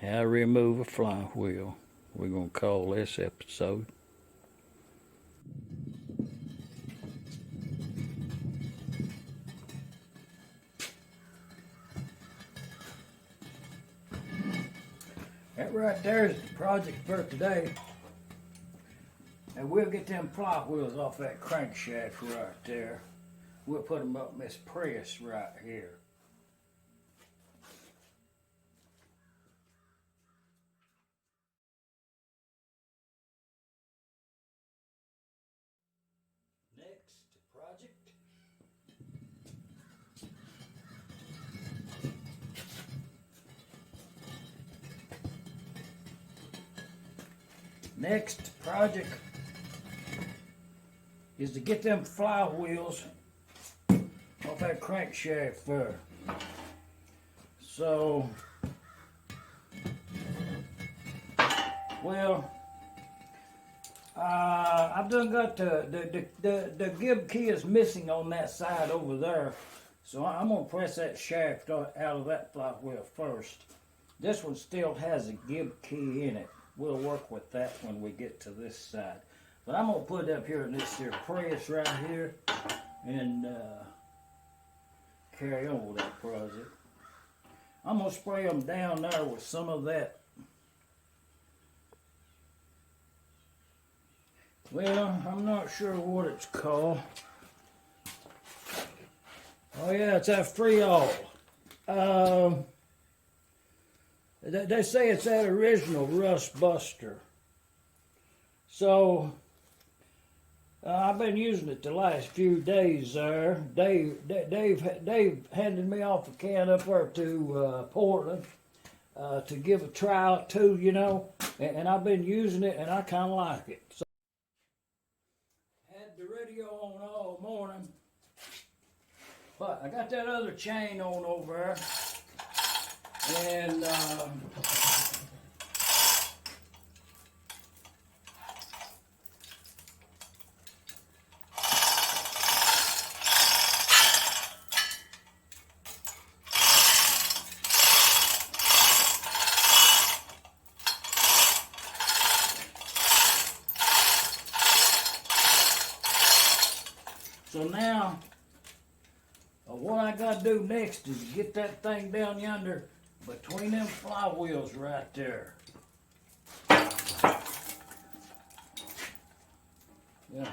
How to remove a flywheel. We're going to call this episode. That right there is the project for today. And we'll get them flywheels off that crankshaft right there. We'll put them up in this press right here. Next project. Next project is to get them flywheels off that crankshaft there. So, well, I've done got the gib key is missing on that side over there. So I'm gonna press that shaft out of that flywheel first. This one still has a gib key in it. We'll work with that when we get to this side. But I'm gonna put it up here in this here press right here and carry on with that project. I'm gonna spray them down there with some of that. Well, I'm not sure what it's called. Oh yeah, it's that Freol. They say it's that original rust buster. So I've been using it the last few days there. Dave handed me off a can up there to Portland to give a trial to, you know, and I've been using it and I kind of like it. So had the radio on all morning, but I got that other chain on over there. And so now what I got to do next is get that thing down yonder between them flywheels right there. Yeah.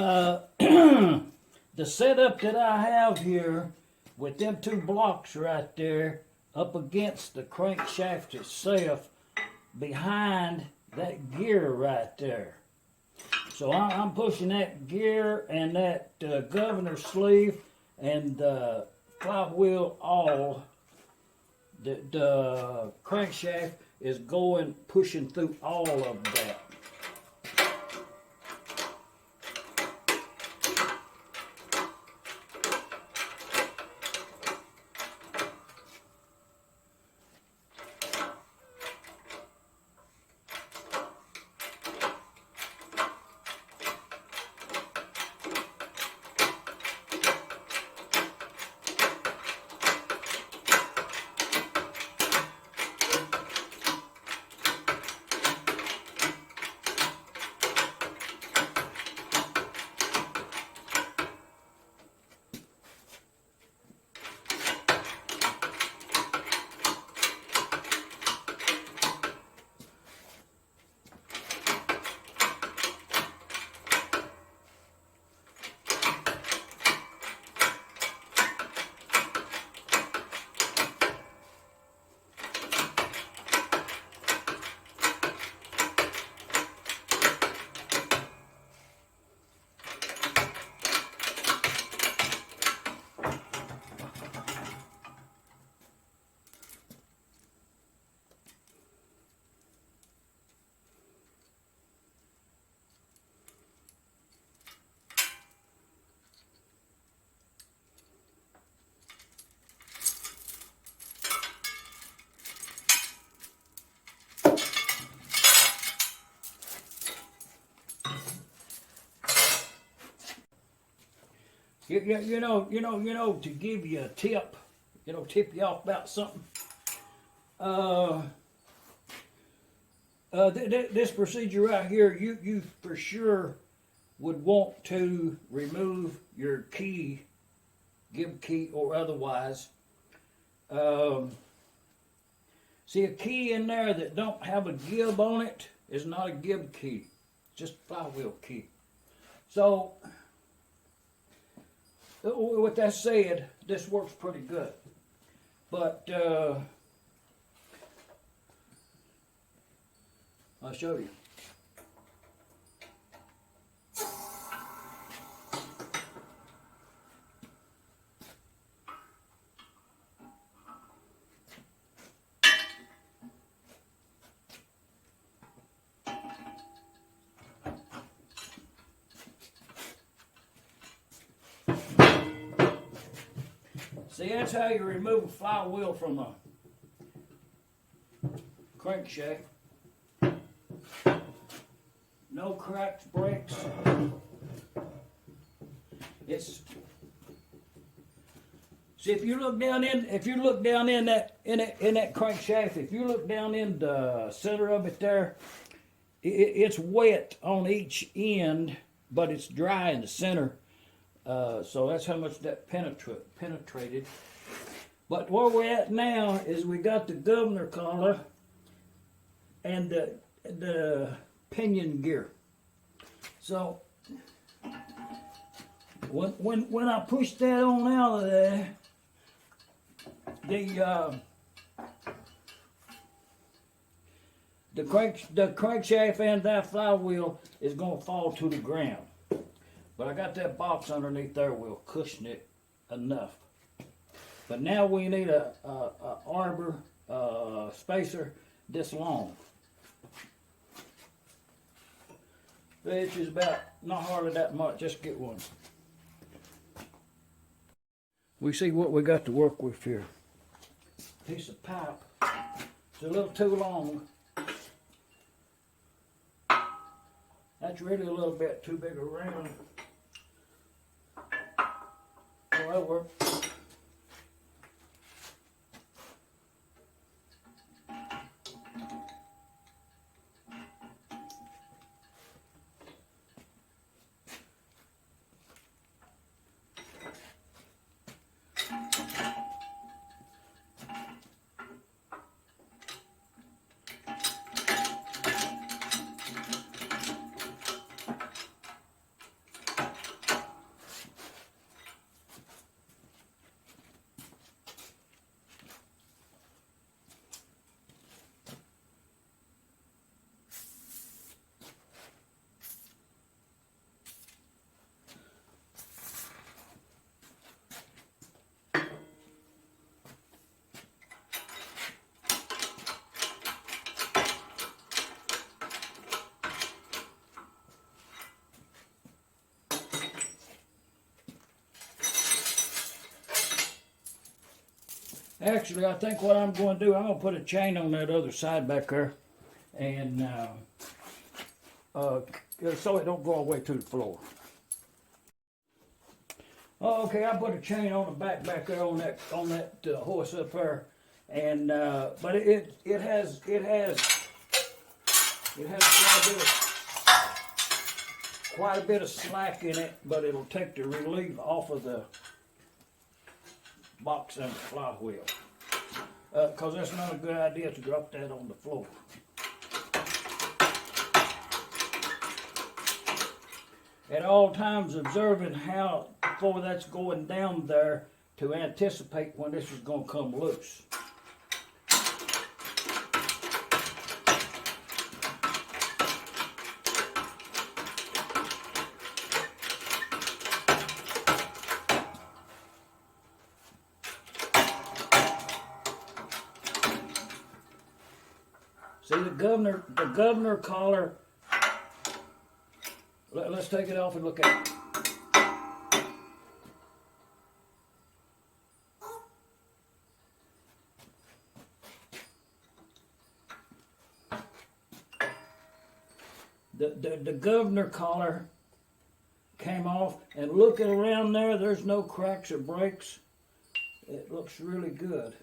The setup that I have here with them two blocks right there up against the crankshaft itself behind that gear right there. So I'm pushing that gear and that governor sleeve and the flywheel all. The crankshaft is pushing through all of that. You know, to give you a tip, tip you off about something. This procedure right here, you for sure would want to remove your key, gib key or otherwise. See, a key in there that don't have a gib on it is not a gib key, just a flywheel key. So, with that said, this works pretty good. But I'll show you. See, that's how you remove a flywheel from a crankshaft. No cracks, breaks. See, if you look down in that crankshaft, if you look down in the center of it there, it's wet on each end, but it's dry in the center. So that's how much that penetrated. But where we're at now is we got the governor collar and the pinion gear. So when I push that on out of there, the crankshaft and that flywheel is going to fall to the ground. But I got that box underneath there will cushion it enough. But now we need a arbor spacer this long. Which is about not hardly that much, just get one. We see what we got to work with here. Piece of pipe. It's a little too long. That's really a little bit too big around. Oh, that'll work. Actually, I think what I'm going to do, I'm going to put a chain on that other side back there, and so it don't go all the way to the floor. Okay, I put a chain on the back there on that horse up there, and but it has quite a bit of slack in it, but it'll take the relief off of the box and the flywheel. Because that's not a good idea to drop that on the floor. At all times observing how far that's going down there to anticipate when this is going to come loose. See the governor collar. Let's take it off and look at it. The governor collar came off, and looking around there, there's no cracks or breaks. It looks really good.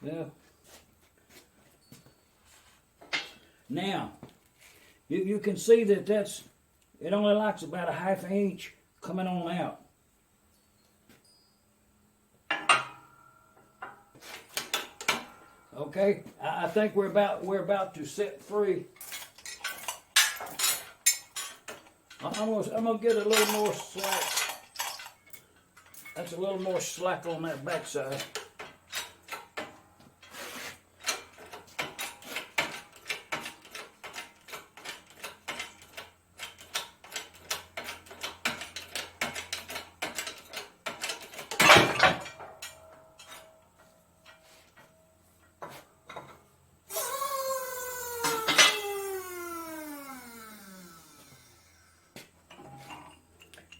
Yeah. Now, you can see that it only likes about a ½ inch coming on out. Okay, I think we're about to set free. I'm gonna get a little more slack. That's a little more slack on that backside.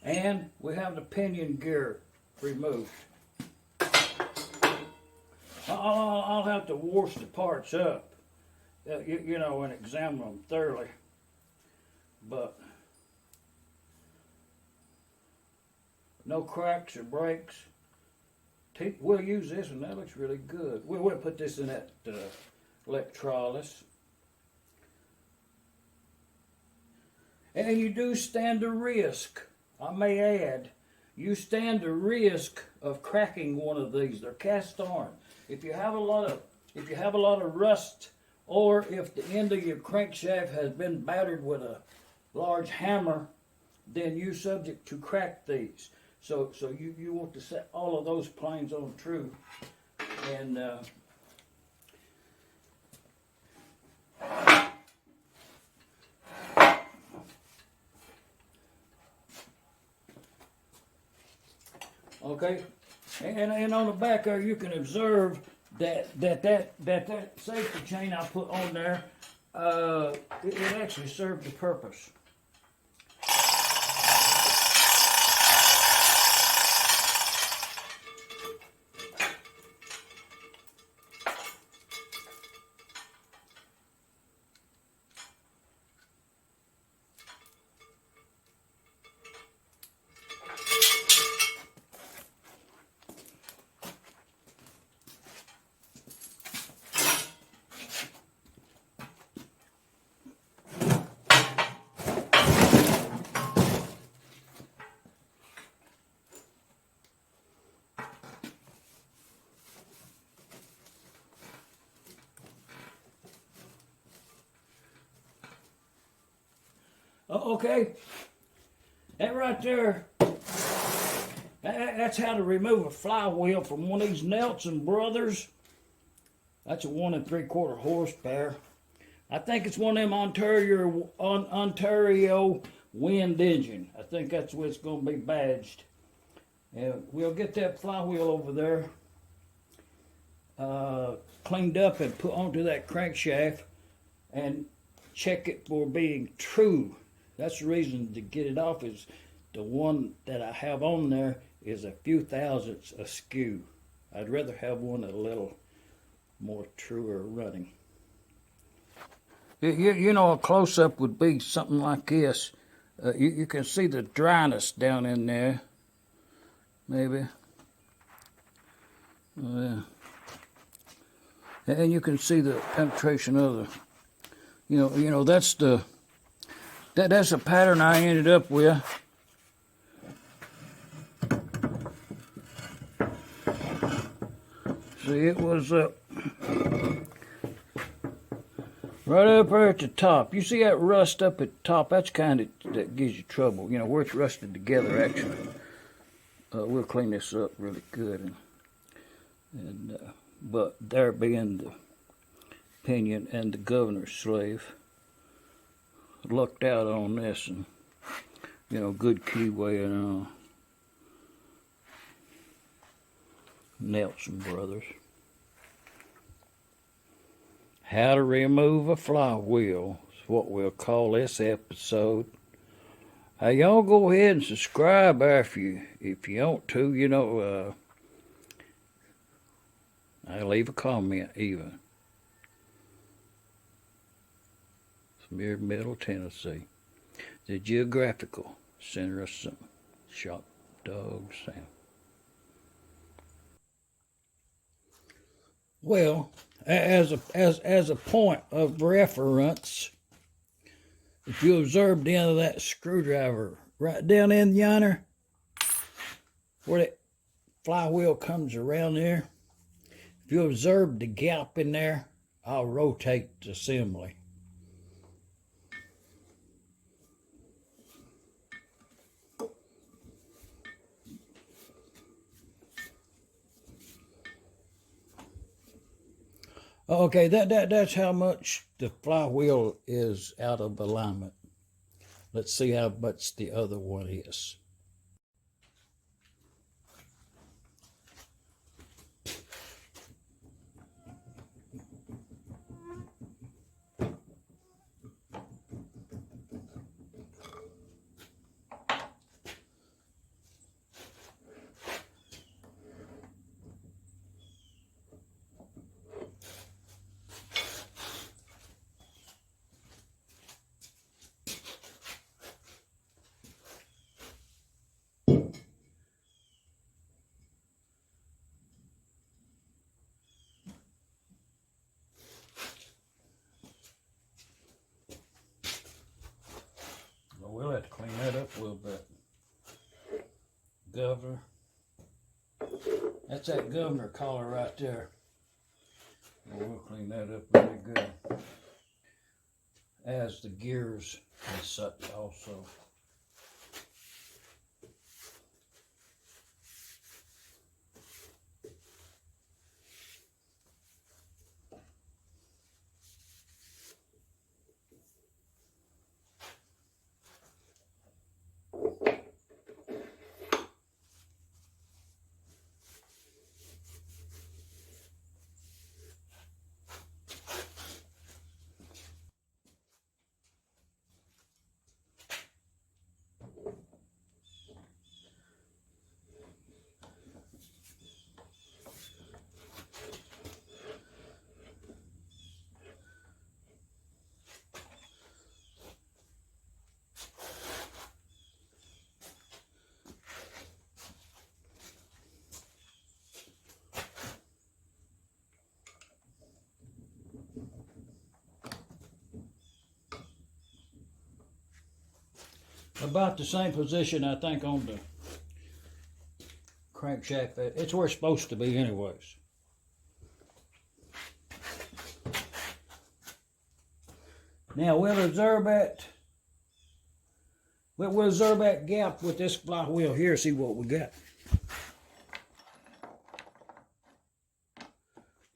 And we have the pinion gear removed. I'll have to wash the parts up, you know, and examine them thoroughly. But no cracks or breaks. We'll use this one. That looks really good. We'll put this in that electrolysis. And you do stand a risk. I may add, you stand a risk of cracking one of these. They're cast iron. If you have a lot of rust, or if the end of your crankshaft has been battered with a large hammer, then you're subject to crack these. So you want to set all of those planes on true, and okay, and on the back there you can observe that safety chain I put on there, it actually served the purpose. Okay, that right there, that's how to remove a flywheel from one of these Nelson Brothers. That's a 1 3/4 horsepower. I think it's one of them Ontario wind engine. I think that's what it's going to be badged. And we'll get that flywheel over there cleaned up and put onto that crankshaft and check it for being true. That's the reason to get it off is the one that I have on there is a few thousandths askew. I'd rather have one a little more truer running. You know, a close-up would be something like this. You can see the dryness down in there, maybe. Yeah. And you can see the penetration of the, you know that's the, that's a pattern I ended up with. See, it was right up there at the top. You see that rust up at the top? That's kind of, that gives you trouble. You know, where it's rusted together, actually. We'll clean this up really good. But there being the pinion and the governor's slave, lucked out on this, and, you know, good keyway and all. Nelson Brothers. How to remove a flywheel is what we'll call this episode. Hey, y'all go ahead and subscribe if you want to. You know, I leave a comment even. From here, Middle Tennessee, the geographical center of some shop dog sound. Well, as a point of reference, if you observe the end of that screwdriver right down in yonder, where that flywheel comes around there, if you observe the gap in there, I'll rotate the assembly. Okay, that's how much the flywheel is out of alignment. Let's see how much the other one is. We'll have to clean that up a little bit. Governor. That's that governor collar right there. We'll clean that up really good. As the gears and such also. About the same position, I think, on the crankshaft. It's where it's supposed to be anyways. Now we'll observe that gap with this flywheel here, see what we got.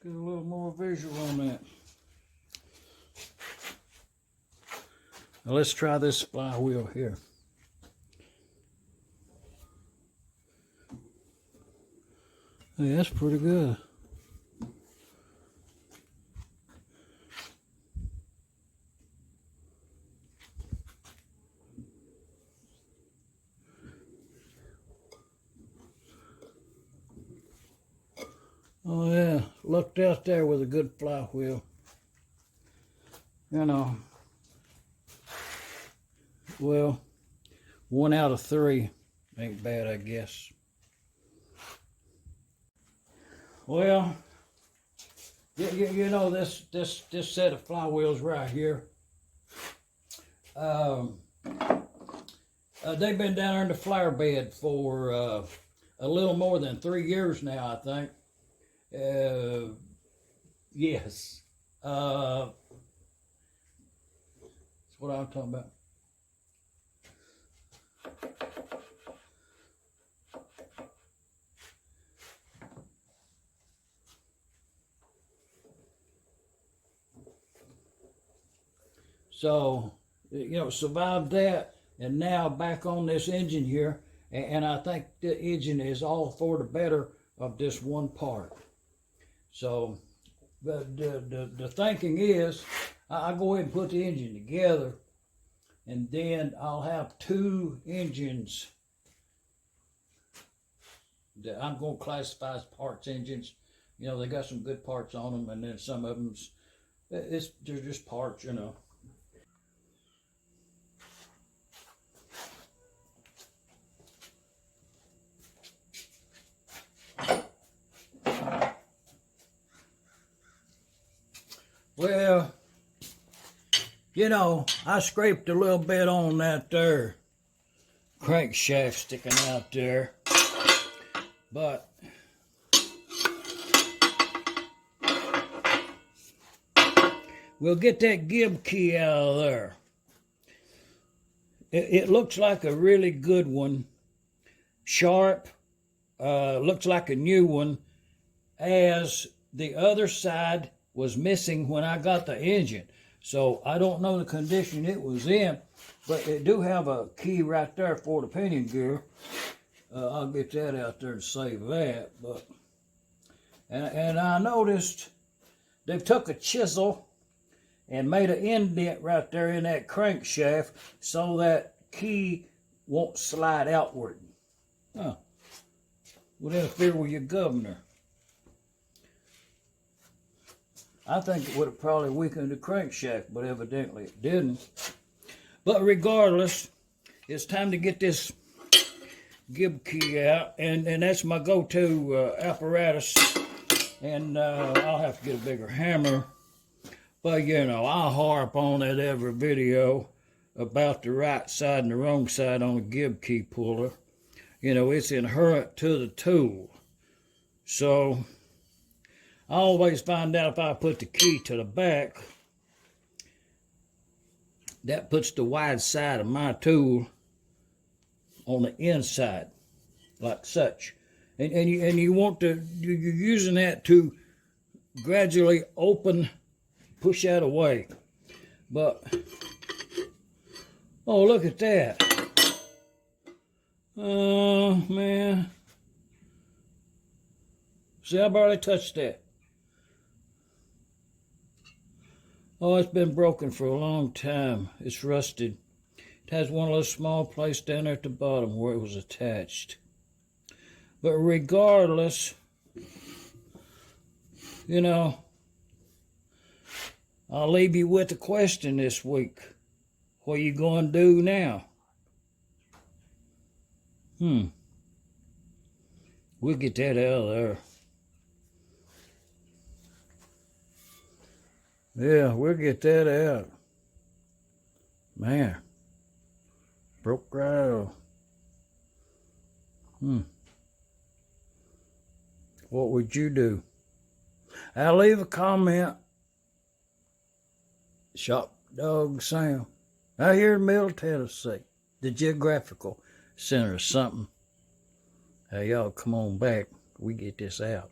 Get a little more visual on that. Now let's try this flywheel here. Hey, that's pretty good. Oh yeah, lucked out there with a good flywheel. You know, well, 1 out of 3 ain't bad, I guess. Well, you know this set of flywheels right here. They've been down there in the flower bed for a little more than 3 years now, I think. Yes. That's what I'm talking about. So, you know, survived that, and now back on this engine here, and I think the engine is all for the better of this one part. So, the thinking is, I'll go ahead and put the engine together, and then I'll have 2 engines that I'm going to classify as parts engines. You know, they got some good parts on them, and then some of them, they're just parts, you know. Well, you know, I scraped a little bit on that there crankshaft sticking out there, but we'll get that gib key out of there. It looks like a really good one, sharp, looks like a new one, as the other side was missing when I got the engine. So I don't know the condition it was in, but it do have a key right there for the pinion gear. I'll get that out there to save that. But and I noticed they've took a chisel and made an indent right there in that crankshaft so that key won't slide outward. Huh. Would interfere with your governor. I think it would have probably weakened the crankshaft, but evidently it didn't. But regardless, it's time to get this gib key out, and that's my go-to apparatus. And I'll have to get a bigger hammer. But you know, I'll harp on it every video about the right side and the wrong side on a gib key puller. You know, it's inherent to the tool. So I always find out if I put the key to the back, that puts the wide side of my tool on the inside, like such. And you want to, you're using that to gradually open, push that away. But, oh, look at that. Oh, man. See, I barely touched that. Oh, it's been broken for a long time. It's rusted. It has one of those small plates down there at the bottom where it was attached. But regardless, you know, I'll leave you with a question this week. What are you going to do now? We'll get that out of there. Yeah, we'll get that out. Man, broke right off. What would you do? I'll leave a comment. Shop Dog Sam. Out here in Middle Tennessee, the geographical center of something. Hey, y'all come on back. We get this out.